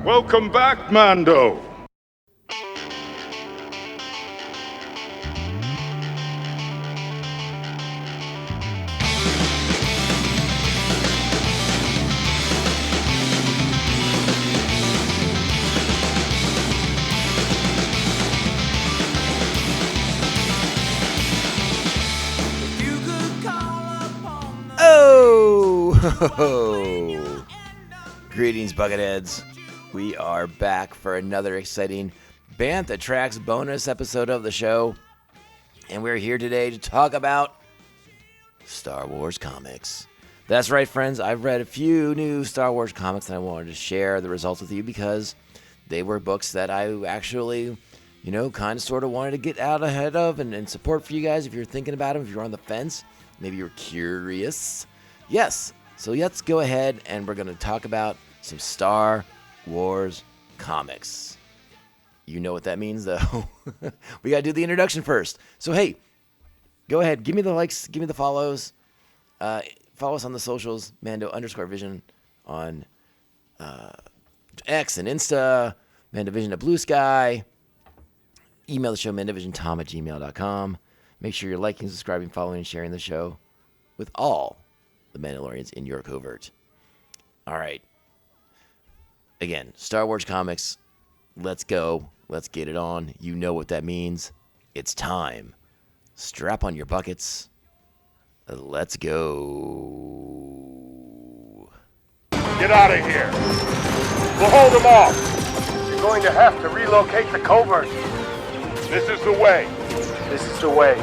Welcome back, Mando. Oh! Greetings, bucketheads. We are back for another exciting Bantha Tracks bonus episode of the show. And we're here today to talk about Star Wars comics. That's right, friends. I've read a few new Star Wars comics and I wanted to share the results with you because they were books that I actually, kind of sort of wanted to get out ahead of and support for you guys if you're thinking about them, if you're on the fence, maybe you're curious. Yes, so let's go ahead and we're going to talk about some Star Wars comics. You know what that means, though. We got to do the introduction first. So, hey, go ahead. Give me the likes. Give me the follows. Follow us on the socials, Mando_Vision on X and Insta, Mandovision at Blue Sky. Email the show, mandovisiontom@gmail.com. Make sure you're liking, subscribing, following, and sharing the show with all the Mandalorians in your covert. All right. Again, Star Wars comics. Let's go. Let's get it on. You know what that means. It's time. Strap on your buckets. Let's go. Get out of here. We'll hold them off. You're going to have to relocate the covert. This is the way. This is the way.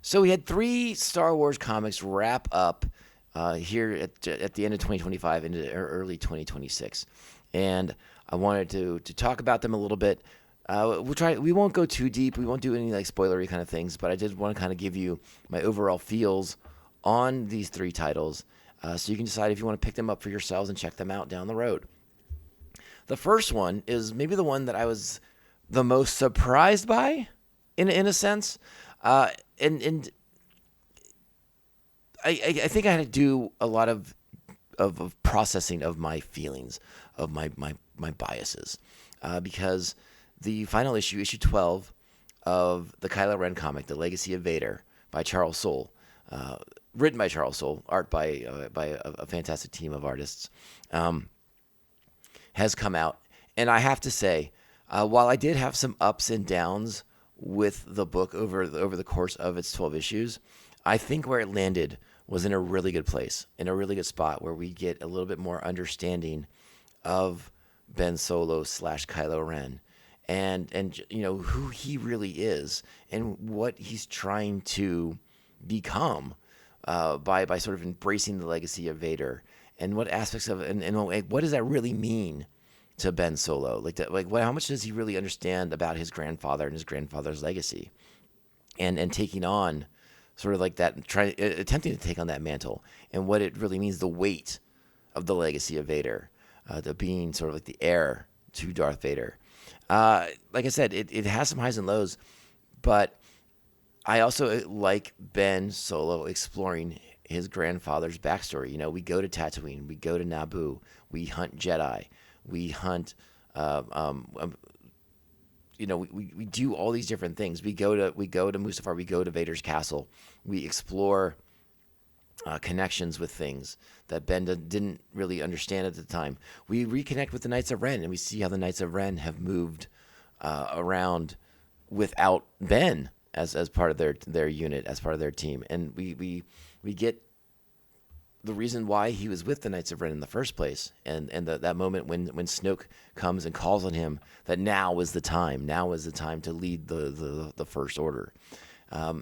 So we had 3 Star Wars comics wrap up here at the end of 2025 into early 2026, and I wanted to talk about them a little bit. We won't go too deep. We won't do any spoilery kind of things, but I did want to kind of give you my overall feels on these 3 titles, so you can decide if you want to pick them up for yourselves and check them out down the road. The first one is maybe the one that I was the most surprised by, in a sense. And I think I had to do a lot of processing of my feelings, of my biases, because the final issue 12 of the Kylo Ren comic, The Legacy of Vader, by Charles Soule, written by Charles Soule, art by a fantastic team of artists, has come out, and I have to say, while I did have some ups and downs with the book over the course of its 12 issues, I think where it landed was in a really good place, in a really good spot where we get a little bit more understanding of Ben Solo / Kylo Ren and who he really is and what he's trying to become by sort of embracing the legacy of Vader, and what aspects of and what does that really mean to Ben Solo? How much does he really understand about his grandfather and his grandfather's legacy, and taking on sort of like that, attempting to take on that mantle, and what it really means, the weight of the legacy of Vader, the being sort of like the heir to Darth Vader. Like I said, it has some highs and lows, but I also like Ben Solo exploring his grandfather's backstory. We go to Tatooine, we go to Naboo, we hunt Jedi. We hunt, we do all these different things. We go to Mustafar. We go to Vader's castle. We explore connections with things that Ben didn't really understand at the time. We reconnect with the Knights of Ren, and we see how the Knights of Ren have moved around without Ben as part of their unit, as part of their team, and we get the reason why he was with the Knights of Ren in the first place, and that moment when Snoke comes and calls on him, that now is the time to lead the First Order. A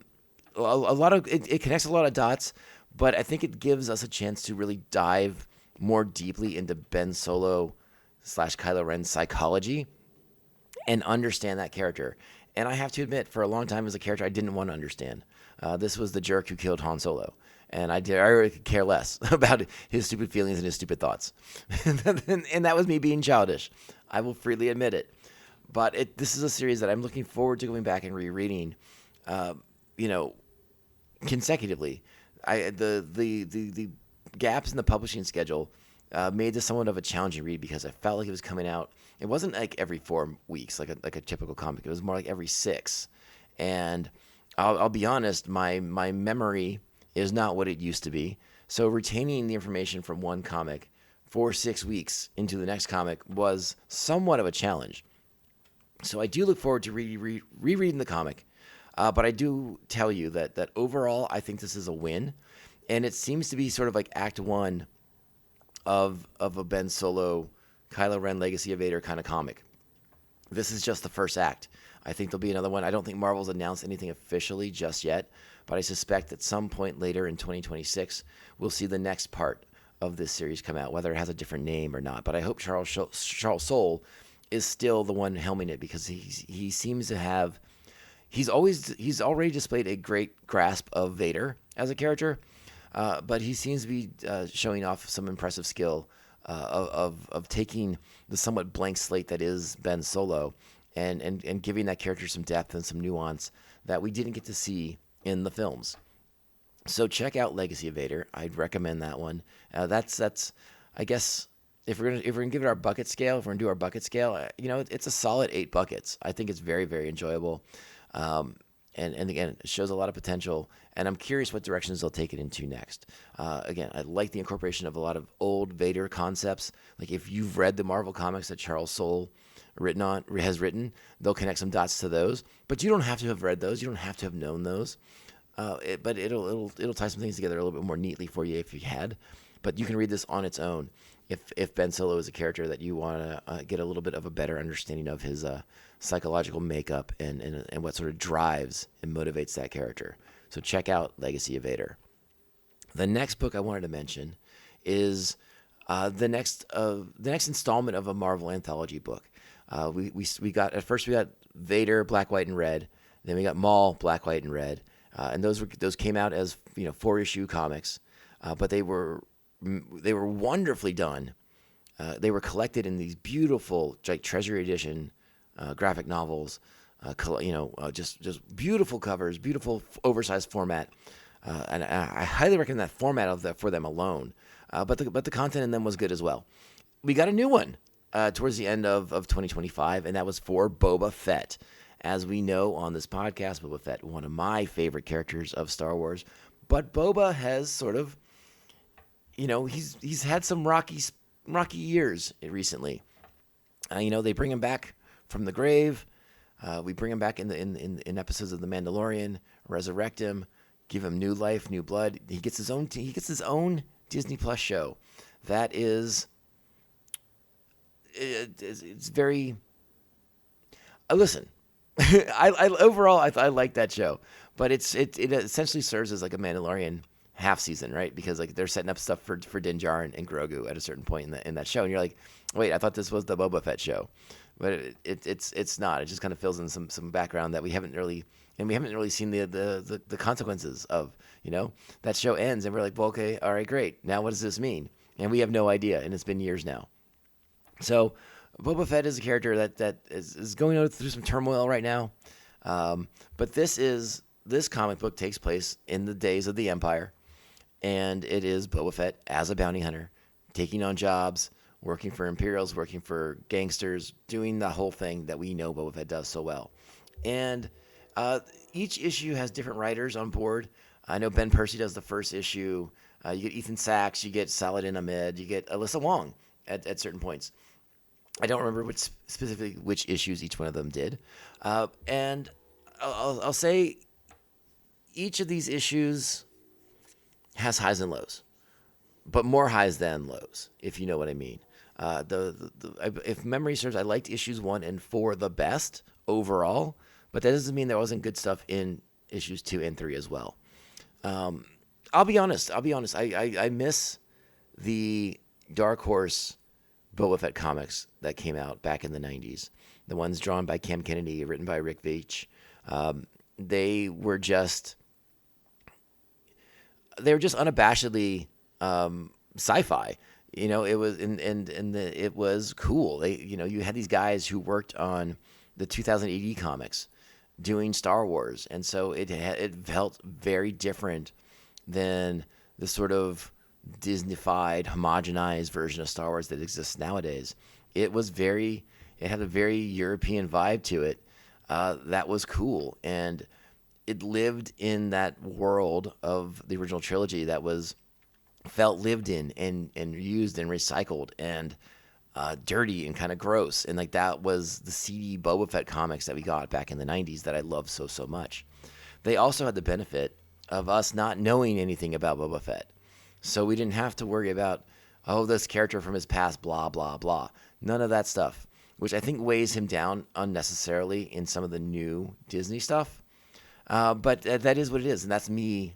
lot of it connects a lot of dots, but I think it gives us a chance to really dive more deeply into Ben Solo / Kylo Ren's psychology and understand that character. And I have to admit, for a long time as a character, I didn't want to understand. This was the jerk who killed Han Solo. And I really could care less about his stupid feelings and his stupid thoughts. And that was me being childish. I will freely admit it. But this is a series that I'm looking forward to going back and rereading, consecutively. The gaps in the publishing schedule made this somewhat of a challenging read because I felt like it was coming out. It wasn't like every 4 weeks, like a typical comic. It was more like every 6. And I'll be honest, my memory is not what it used to be. So retaining the information from one comic for 6 weeks into the next comic was somewhat of a challenge. So I do look forward to rereading the comic. But I do tell you that overall, I think this is a win. And it seems to be sort of like Act 1 of a Ben Solo, Kylo Ren, Legacy of Vader kind of comic. This is just the first act. I think there'll be another one. I don't think Marvel's announced anything officially just yet, but I suspect at some point later in 2026, we'll see the next part of this series come out, whether it has a different name or not. But I hope Charles Soule is still the one helming it, because he seems to have... He's already displayed a great grasp of Vader as a character, but he seems to be showing off some impressive skill of taking the somewhat blank slate that is Ben Solo and giving that character some depth and some nuance that we didn't get to see in the films. So check out Legacy of Vader. I'd recommend that one. That's I guess if we're gonna give it our bucket scale, if we're gonna do our bucket scale, it's a solid 8 buckets. I think it's very, very enjoyable. And again, it shows a lot of potential, and I'm curious what directions they'll take it into next. Again, I like the incorporation of a lot of old Vader concepts. Like if you've read the Marvel comics that Charles Soule has written, they'll connect some dots to those. But you don't have to have read those. You don't have to have known those. But it'll tie some things together a little bit more neatly for you if you had. But you can read this on its own if Ben Solo is a character that you want to get a little bit of a better understanding of his psychological makeup and what sort of drives and motivates that character. So check out Legacy of Vader. The next book I wanted to mention is the next installment of a Marvel anthology book. We got Vader, Black, White, and Red. Then we got Maul, Black, White, and Red. And those came out as 4-issue comics, but they were wonderfully done. They were collected in these beautiful, like Treasury Edition graphic novels. Just beautiful covers, beautiful oversized format, and I highly recommend that format for them alone. But the content in them was good as well. We got a new one towards the end of 2025, and that was for Boba Fett. As we know on this podcast, Boba Fett, one of my favorite characters of Star Wars. But Boba has sort of, he's had some rocky years recently. They bring him back from the grave. We bring him back in episodes of The Mandalorian, resurrect him, give him new life, new blood. He gets his own Disney Plus show. That is, it's very. Listen. Overall, I like that show, but it essentially serves as like a Mandalorian half season, right? Because like they're setting up stuff for Din Djarin and Grogu at a certain point in that show, and you're like, wait, I thought this was the Boba Fett show, but it's not. It just kind of fills in some background that we haven't really seen the consequences of. That show ends, and we're like, well, okay, all right, great. Now what does this mean? And we have no idea, and it's been years now. So. Boba Fett is a character that is going through some turmoil right now. But this comic book takes place in the days of the Empire. And it is Boba Fett as a bounty hunter, taking on jobs, working for Imperials, working for gangsters, doing the whole thing that we know Boba Fett does so well. And each issue has different writers on board. I know Ben Percy does the first issue. You get Ethan Sachs, you get Saladin Ahmed, you get Alyssa Wong at certain points. I don't remember specifically which issues each one of them did. And I'll say each of these issues has highs and lows, but more highs than lows, if you know what I mean. If memory serves, I liked issues 1 and 4 the best overall, but that doesn't mean there wasn't good stuff in issues 2 and 3 as well. I'll be honest. I miss the Dark Horse Boba Fett comics that came out back in the 90s. The ones drawn by Cam Kennedy, written by Rick Veitch. They were just unabashedly sci-fi. It was cool. You had these guys who worked on the 2000 AD comics doing Star Wars, and so it felt very different than the sort of Disneyfied, homogenized version of Star Wars that exists nowadays. It had a very European vibe to it. That was cool. And it lived in that world of the original trilogy that felt lived in and used and recycled and dirty and kind of gross. And like that was the seedy Boba Fett comics that we got back in the 90s that I loved so much. They also had the benefit of us not knowing anything about Boba Fett. So we didn't have to worry about, this character from his past, blah, blah, blah. None of that stuff, which I think weighs him down unnecessarily in some of the new Disney stuff. But that is what it is. And that's me.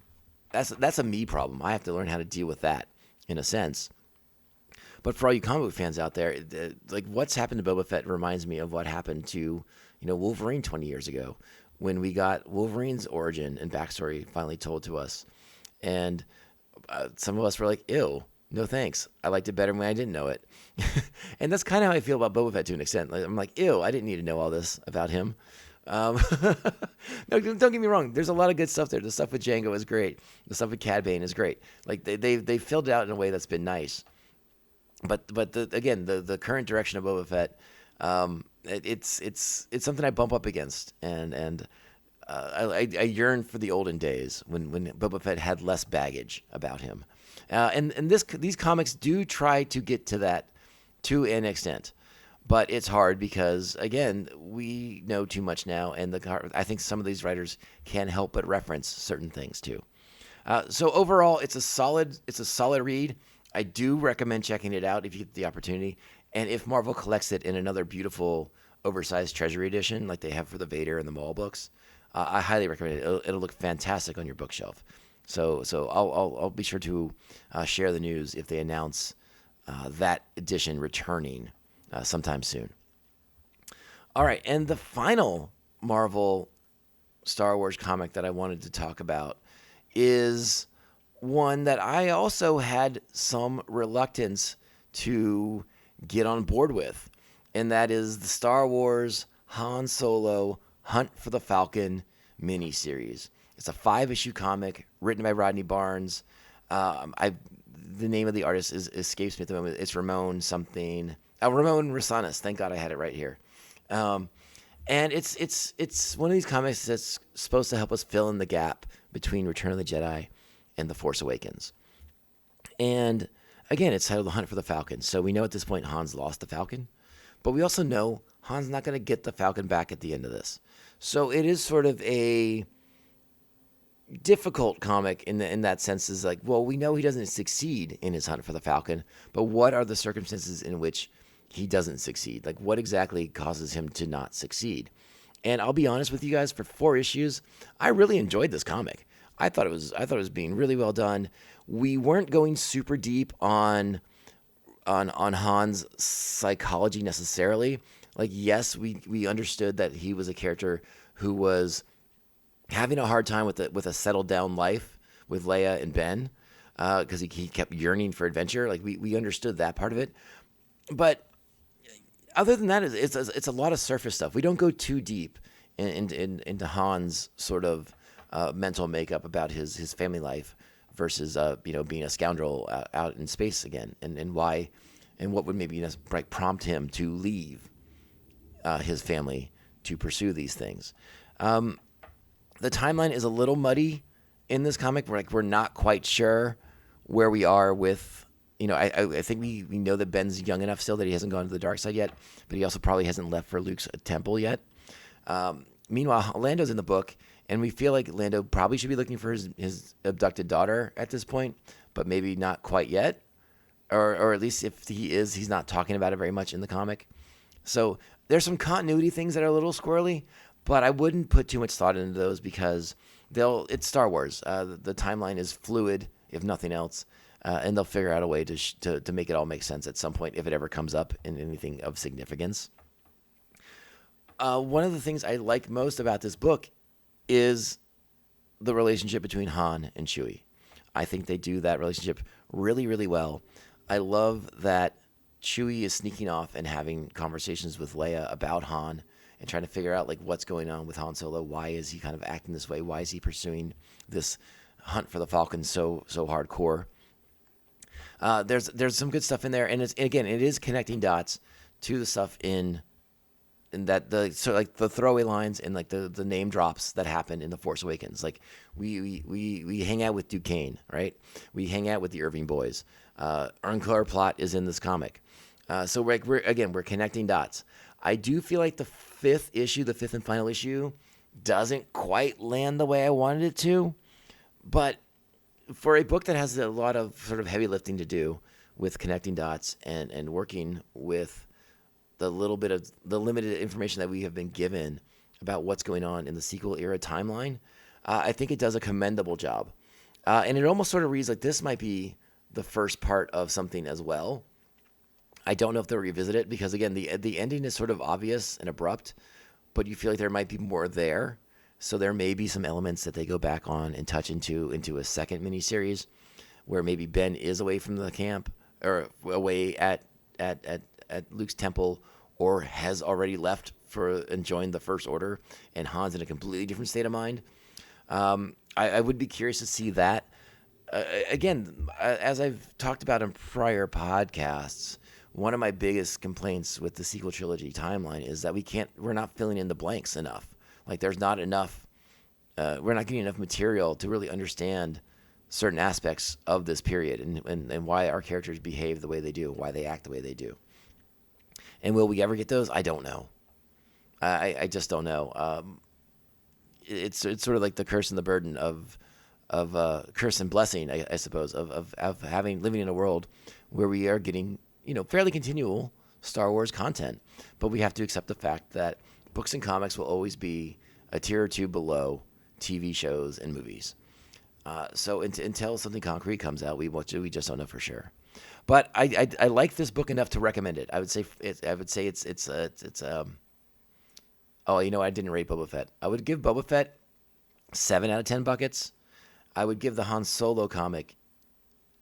That's a me problem. I have to learn how to deal with that in a sense. But for all you comic book fans out there, like what's happened to Boba Fett reminds me of what happened to, Wolverine 20 years ago when we got Wolverine's origin and backstory finally told to us. And some of us were like, ew, no thanks. I liked it better when I didn't know it. And that's kind of how I feel about Boba Fett to an extent. Like, I'm like, ew, I didn't need to know all this about him. No, don't get me wrong. There's a lot of good stuff there. The stuff with Jango is great. The stuff with Cad Bane is great. Like they filled it out in a way that's been nice. But the current direction of Boba Fett, it's something I bump up against, and I yearn for the olden days when Boba Fett had less baggage about him, and these comics do try to get to that to an extent, but it's hard because again we know too much now, and I think some of these writers can't help but reference certain things too. So overall, it's a solid read. I do recommend checking it out if you get the opportunity. And if Marvel collects it in another beautiful, oversized Treasury edition like they have for the Vader and the Maul books, I highly recommend it. It'll look fantastic on your bookshelf. So I'll be sure to share the news if they announce that edition returning sometime soon. All right, and the final Marvel Star Wars comic that I wanted to talk about is one that I also had some reluctance to get on board with, and that is the Star Wars Han Solo Hunt for the Falcon miniseries. It's a 5-issue comic written by Rodney Barnes. The name of the artist escapes me at the moment. It's Ramon something. Ramon Rosanas. Thank God I had it right here. And it's one of these comics that's supposed to help us fill in the gap between Return of the Jedi and The Force Awakens. And again, it's titled The Hunt for the Falcon. So we know at this point Han's lost the Falcon, but we also know Han's not going to get the Falcon back at the end of this. So it is sort of a difficult comic in that sense. Is like, well, we know he doesn't succeed in his hunt for the Falcon, but what are the circumstances in which he doesn't succeed? Like, what exactly causes him to not succeed? And I'll be honest with you guys, for 4 issues, I really enjoyed this comic. I thought it was being really well done. We weren't going super deep on Han's psychology necessarily. Like, yes, we understood that he was a character who was having a hard time with a settled down life with Leia and Ben, because he kept yearning for adventure. Like, we understood that part of it, but other than that, it's a lot of surface stuff. We don't go too deep into Han's sort of mental makeup about his family life versus being a scoundrel out in space again, and why, and what would maybe prompt him to leave his family to pursue these things. The timeline is a little muddy in this comic. We're not quite sure where we are with. I think we know that Ben's young enough still that he hasn't gone to the dark side yet, but he also probably hasn't left for Luke's temple yet. Meanwhile, Lando's in the book, and we feel like Lando probably should be looking for his abducted daughter at this point, but maybe not quite yet. Or at least if he is, he's not talking about it very much in the comic. So there's some continuity things that are a little squirrely, but I wouldn't put too much thought into those because it's Star Wars. The timeline is fluid, if nothing else, and they'll figure out a way to make it all make sense at some point if it ever comes up in anything of significance. One of the things I like most about this book is the relationship between Han and Chewie. I think they do that relationship really, really well. I love that Chewie is sneaking off and having conversations with Leia about Han and trying to figure out what's going on with Han Solo. Why is he kind of acting this way? Why is he pursuing this hunt for the Falcon so hardcore? There's some good stuff in there, and it is connecting dots to the stuff in that like the throwaway lines and like the name drops that happen in The Force Awakens. Like we hang out with Duquesne, right? We hang out with the Irving boys. Unclear plot is in this comic. So we're connecting dots. I do feel like the fifth and final issue, doesn't quite land the way I wanted it to, but for a book that has a lot of sort of heavy lifting to do with connecting dots and working with the limited information that we have been given about what's going on in the sequel era timeline, I think it does a commendable job. And it almost sort of reads like this might be the first part of something as well. I don't know if they'll revisit it because, again, the ending is sort of obvious and abrupt, but you feel like there might be more there. So there may be some elements that they go back on and touch into a second miniseries where maybe Ben is away from the camp or away at Luke's temple, or has already left and joined the First Order, and Han's in a completely different state of mind. I would be curious to see that. Again, as I've talked about in prior podcasts, one of my biggest complaints with the sequel trilogy timeline is that we're not filling in the blanks enough. Like there's not enough, we're not getting enough material to really understand certain aspects of this period and why our characters behave the way they do, why they act the way they do. And will we ever get those? I don't know. I just don't know. It's sort of like the curse and the burden of curse and blessing, I suppose, of living in a world where we are getting, fairly continual Star Wars content, but we have to accept the fact that books and comics will always be a tier or two below TV shows and movies. So until something concrete comes out, we just don't know for sure. But I like this book enough to recommend it. I would say it's oh, I didn't rate Boba Fett. I would give Boba Fett 7 out of 10 buckets. I would give the Han Solo comic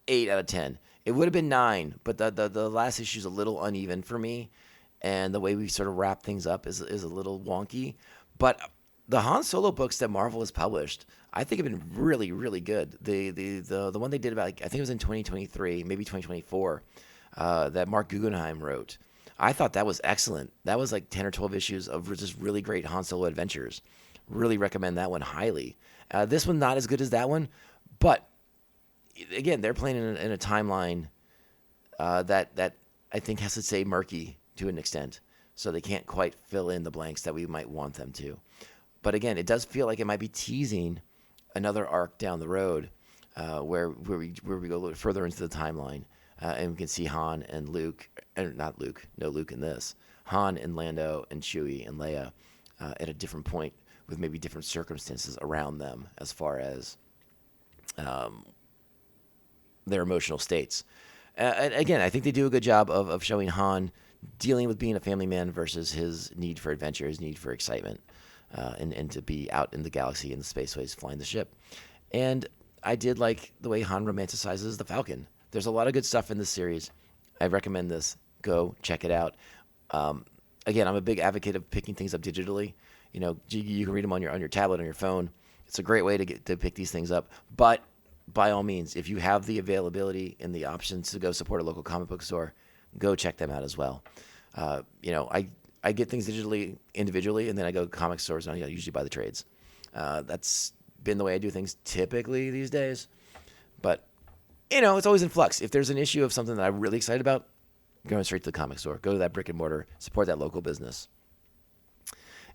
8 out of 10. It would have been 9, but the last issue is a little uneven for me, and the way we sort of wrap things up is a little wonky. But the Han Solo books that Marvel has published, I think, have been really, really good. The one they did about, I think it was in 2023, maybe 2024, that Mark Guggenheim wrote. I thought that was excellent. That was like 10 or 12 issues of just really great Han Solo adventures. Really recommend that one highly. This one not as good as that one, but again, they're playing in a timeline that I think has to stay murky to an extent, so they can't quite fill in the blanks that we might want them to. But again, it does feel like it might be teasing another arc down the road where we go a little further into the timeline, and we can see Han and Luke, not Luke, no Luke in this, Han and Lando and Chewie and Leia at a different point with maybe different circumstances around them as far as their emotional states. And again, I think they do a good job of showing Han dealing with being a family man versus his need for adventure, his need for excitement, and to be out in the galaxy in the spaceways flying the ship. And I did like the way Han romanticizes the Falcon. There's a lot of good stuff in this series. I recommend this. Go check it out. Again, I'm a big advocate of picking things up digitally. You can read them on your tablet, on your phone. It's a great way to pick these things up. But by all means, if you have the availability and the options to go support a local comic book store, go check them out as well. I get things digitally individually, and then I go to comic stores, and I usually buy the trades. That's been the way I do things typically these days. But, it's always in flux. If there's an issue of something that I'm really excited about, going straight to the comic store. Go to that brick and mortar. Support that local business.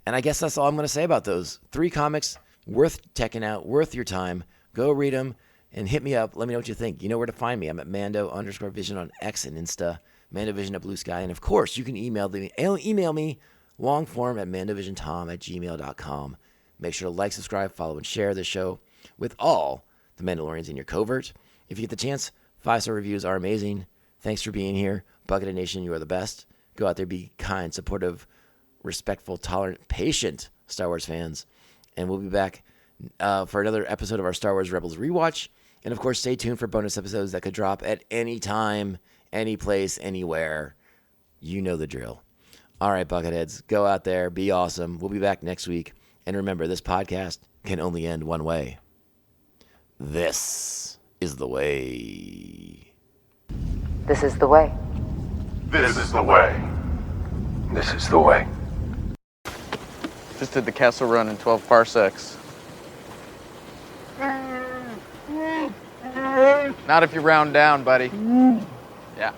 And I guess that's all I'm going to say about those 3 comics worth checking out, worth your time. Go read them and hit me up. Let me know what you think. You know where to find me. I'm at Mando_Vision on X and Insta. Mandovision at Blue Sky. And of course, you can email me long form at mandovisiontom@gmail.com. Make sure to like, subscribe, follow, and share this show with all the Mandalorians in your covert. If you get the chance, 5-star reviews are amazing. Thanks for being here. Buckethead Nation, you are the best. Go out there, be kind, supportive, respectful, tolerant, patient Star Wars fans. And we'll be back for another episode of our Star Wars Rebels rewatch. And of course, stay tuned for bonus episodes that could drop at any time, any place, anywhere. You know the drill. All right, Bucketheads, go out there, be awesome. We'll be back next week. And remember, this podcast can only end one way. This is the way. This is the way. This is the way. This is the way. Just did the castle run in 12 parsecs. Not if you round down, buddy. Yeah.